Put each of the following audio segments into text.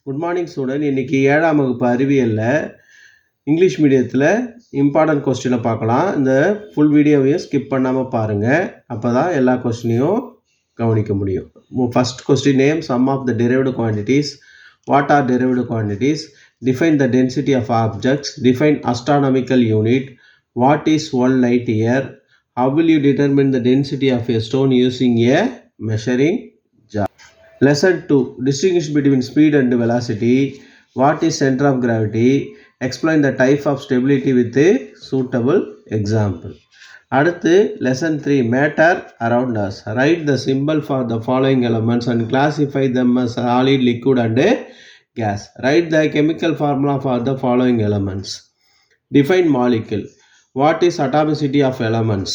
Good morning student. இன்றைக்கி 7ஆம் வகுப்பு அறிவியலில் இங்கிலீஷ் மீடியத்தில் இம்பார்ட்டன்ட் கொஸ்டினை பார்க்கலாம். இந்த ஃபுல் வீடியோவையும் ஸ்கிப் பண்ணாமல் பாருங்கள். அப்போ தான் எல்லா கொஸ்டினையும் கவனிக்க முடியும். First question, name some of the derived quantities. What are derived quantities? Define the density of objects. Define astronomical unit. What is 1 light year? How will you determine the density of a stone using a measuring jar? Lesson 2. Distinguish between speed and velocity. What is center of gravity? Explain the type of stability with a suitable example. அடுத்து lesson 3. Matter around us. Write the symbol for the following elements and classify them as solid, liquid and gas. Write the chemical formula for the following elements. Define molecule. What is atomicity of elements?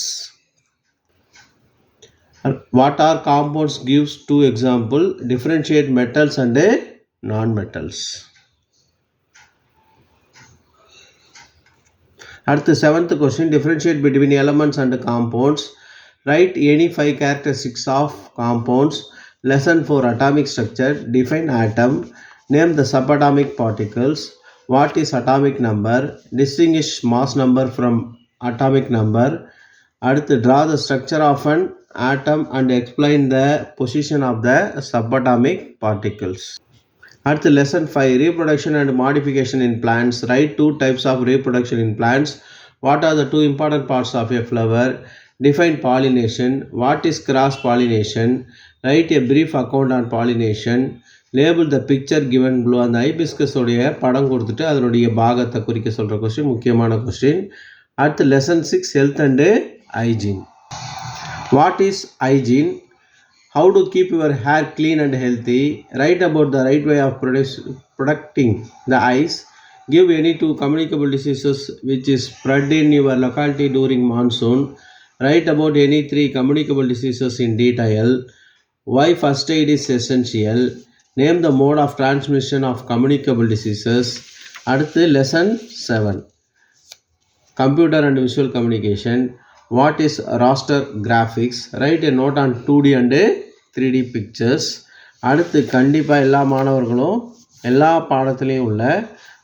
What are compounds? Gives 2 example. Differentiate metals and non-metals. அடுத்து 7th question, differentiate between elements and compounds. Write any 5 characteristics of compounds. Lesson 4, atomic structure. Define atom. Name the subatomic particles. What is atomic number? Distinguish mass number from atomic number. அடுத்து draw the structure of an atom and explain the position of the subatomic particles. அடுத்து lesson 5, reproduction and modification in plants. Write 2 types of reproduction in plants. What are the 2 important parts of a flower? Define pollination. What is cross pollination? Write a brief account on pollination. Label the picture given below. அந்த hibiscus உடைய படம் கொடுத்துட்டு அதனுடைய பாகத்தை குறிக்க சொல்கிற question, முக்கியமான question. அடுத்து lesson 6, health and hygiene. What is hygiene? How to keep your hair clean and healthy? Write about the right way of protecting the eyes. Give any 2 communicable diseases which is spread in your locality during monsoon. Write about any 3 communicable diseases in detail. Why first aid is essential. Name the mode of transmission of communicable diseases. அடுத்து lesson 7, computer and visual communication. What is raster graphics? Write a note on 2D and 3D pictures. அடுத்து கண்டிப்பாக எல்லா மாணவர்களும் எல்லா பாடத்துலேயும் உள்ள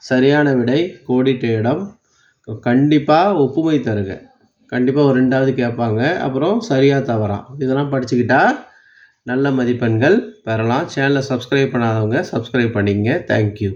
சரியான விடை கோடிட்ட இடம். கண்டிப்பாக ஒப்புமை தருக. கண்டிப்பாக ஒரு 2வது கேட்பாங்க. அப்புறம் சரியாக தவறா இதெல்லாம் படிச்சுக்கிட்டா நல்ல மதிப்பெண்கள் பெறலாம். சேனலை சப்ஸ்கிரைப் பண்ணாதவங்க சப்ஸ்கிரைப் பண்ணிங்க. தேங்க்யூ.